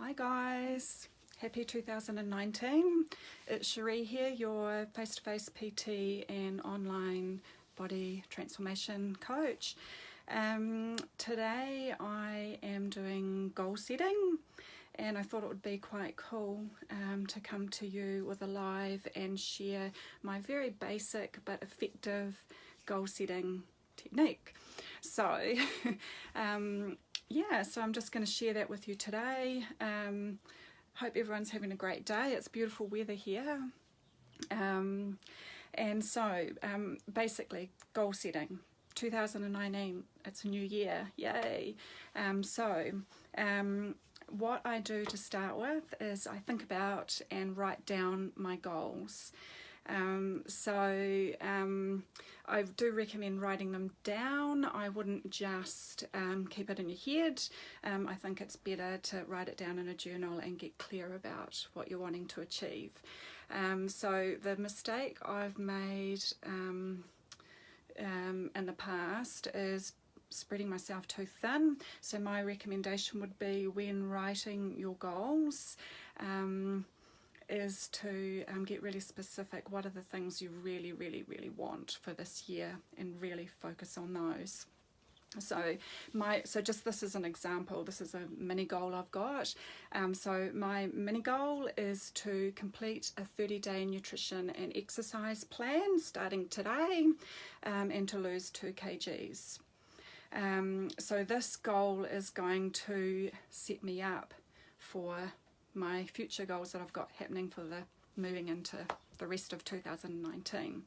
Hi guys, happy 2019. It's Cherie here, your face-to-face PT and online body transformation coach. Today I am doing goal setting, and I thought it would be quite cool to come to you with a live and share my very basic but effective goal setting technique. So yeah, so I'm just going to share that with you today. Hope everyone's having a great day. It's beautiful weather here. And so basically goal setting 2019, it's a new year, yay. What I do to start with is I think about and write down my goals. I do recommend writing them down. I wouldn't just keep it in your head. I think it's better to write it down in a journal and get clear about what you're wanting to achieve. So the mistake I've made in the past is spreading myself too thin. So my recommendation would be, when writing your goals, is to get really specific. What are the things you really want for this year, and really focus on those. So just this is an example. This is a mini goal I've got. So my mini goal is to complete a 30-day nutrition and exercise plan starting today, and to lose 2 kgs. So this goal is going to set me up for my future goals that I've got happening for moving into the rest of 2019.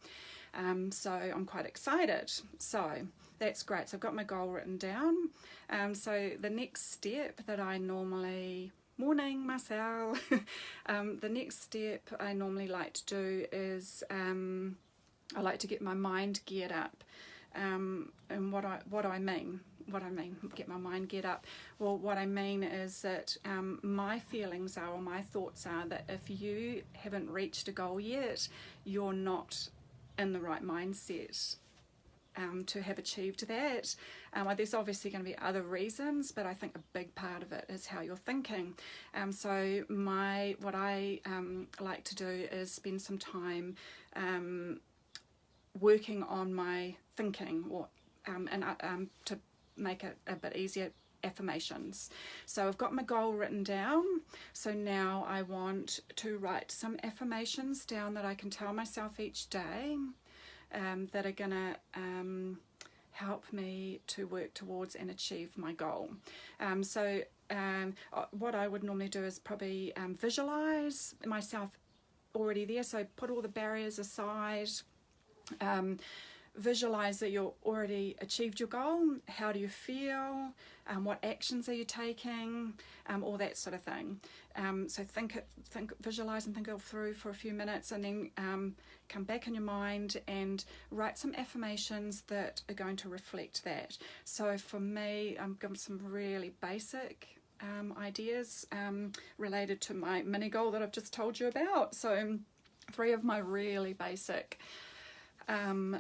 So I'm quite excited. So that's great. So I've got my goal written down. So the next step that I normally, morning Marcel, the next step I normally like to do is I like to get my mind geared up. And what I mean, get my mind geared up. Well, what I mean is that my feelings are, or my thoughts are, that if you haven't reached a goal yet, you're not in the right mindset to have achieved that. There's obviously going to be other reasons, but I think a big part of it is how you're thinking. So what I like to do is spend some time working on my thinking, or to make it a bit easier, affirmations. So I've got my goal written down. So now I want to write some affirmations down that I can tell myself each day, that are gonna help me to work towards and achieve my goal. What I would normally do is probably visualize myself already there. So put all the barriers aside. Visualize that you've already achieved your goal. How do you feel? What actions are you taking? All that sort of thing. So visualize and think it through for a few minutes, and then come back in your mind and write some affirmations that are going to reflect that. So for me, I'm giving some really basic ideas related to my mini goal that I've just told you about. So 3 of my really basic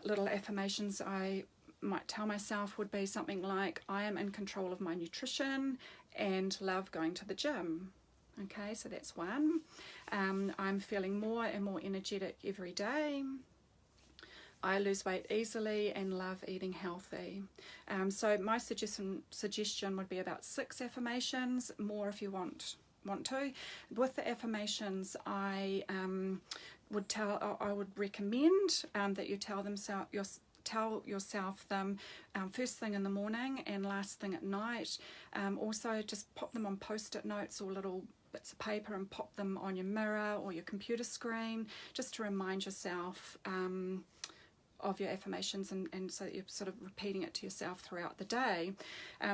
little affirmations I might tell myself would be something like, I am in control of my nutrition and love going to the gym. Okay, so that's one. I'm feeling more and more energetic every day. I lose weight easily and love eating healthy. So my suggestion would be about 6 affirmations, more if you want to. With the affirmations, I would recommend that you tell yourself them first thing in the morning and last thing at night. Also, just pop them on post-it notes or little bits of paper and pop them on your mirror or your computer screen, just to remind yourself of your affirmations, and so you're sort of repeating it to yourself throughout the day.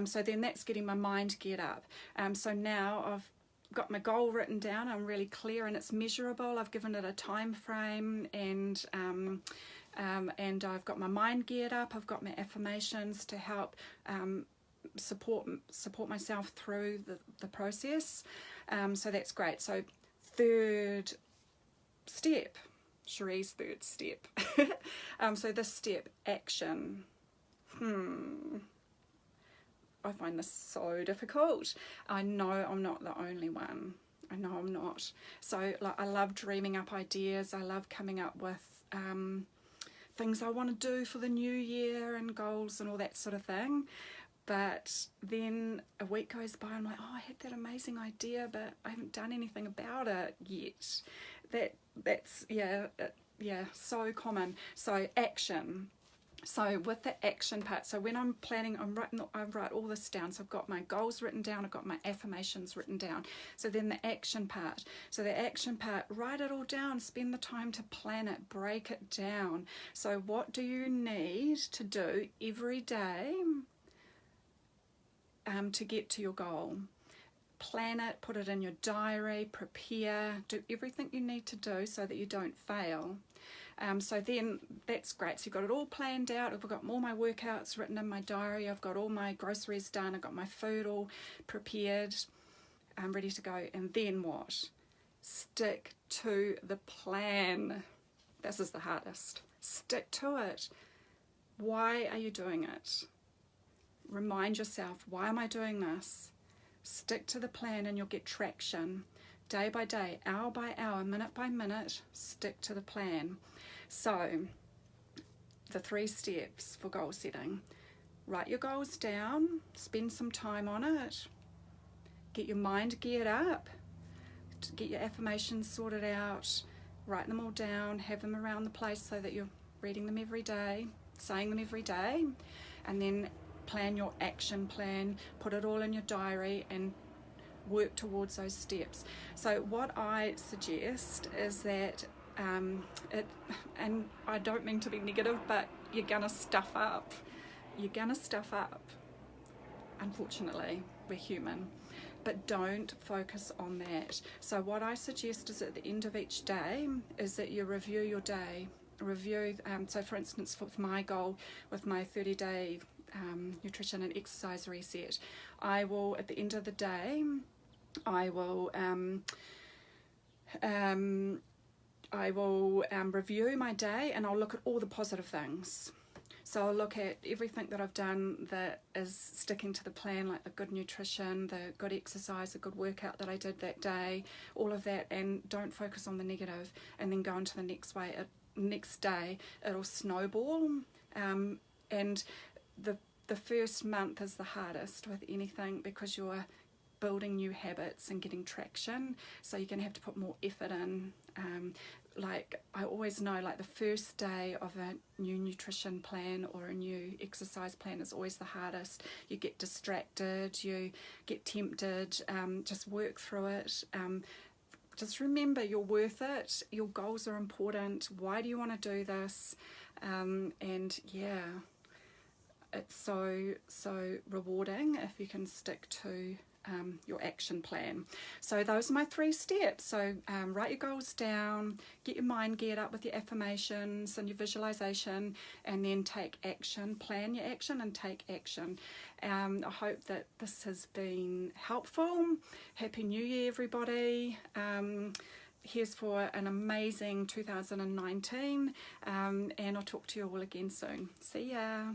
So then that's getting my mind geared up. So now I've got my goal written down, I'm really clear and it's measurable. I've given it a time frame, and I've got my mind geared up. I've got my affirmations to help support myself through the process. So that's great. So third step, Cherie's third step. So this step, action. I find this so difficult. I know I'm not the only one. I know I'm not. So like, I love dreaming up ideas. I love coming up with things I want to do for the new year and goals and all that sort of thing. But then a week goes by, I'm like, oh, I had that amazing idea, but I haven't done anything about it yet. That's so common. So action. So with the action part, so when I'm planning, I write all this down. So I've got my goals written down, I've got my affirmations written down. So then the action part. So the action part, write it all down, spend the time to plan it, break it down. So what do you need to do every day to get to your goal? Plan it, put it in your diary, prepare, do everything you need to do so that you don't fail. So then that's great. So you've got it all planned out. I've got all my workouts written in my diary. I've got all my groceries done. I've got my food all prepared. I'm ready to go. And then what? Stick to the plan. This is the hardest. Stick to it. Why are you doing it? Remind yourself, why am I doing this? Stick to the plan and you'll get traction. Day by day, hour by hour, minute by minute, stick to the plan. So, the 3 steps for goal setting. Write your goals down, spend some time on it, get your mind geared up, get your affirmations sorted out, write them all down, have them around the place so that you're reading them every day, saying them every day, and then plan your action plan, put it all in your diary and work towards those steps. So what I suggest is that and I don't mean to be negative, but you're gonna stuff up. Unfortunately, we're human, but don't focus on that. So what I suggest is at the end of each day is that you review your day. So for instance, with my goal, with my 30-day nutrition and exercise reset, I will, at the end of the day, I will review my day and I'll look at all the positive things. So I'll look at everything that I've done that is sticking to the plan, like the good nutrition, the good exercise, the good workout that I did that day, all of that, and don't focus on the negative, and then go into the next day. It'll snowball, and the first month is the hardest with anything because you're building new habits and getting traction, so you're going to have to put more effort in. Like I always know, like the first day of a new nutrition plan or a new exercise plan is always the hardest. You get distracted, you get tempted, just work through it. Just remember, you're worth it, your goals are important, why do you want to do this? And yeah, it's so rewarding if you can stick to your action plan. So those are my 3 steps. So write your goals down, get your mind geared up with your affirmations and your visualization, and then take action. Plan your action and take action. I hope that this has been helpful. Happy New Year, everybody. Here's for an amazing 2019, and I'll talk to you all again soon. See ya.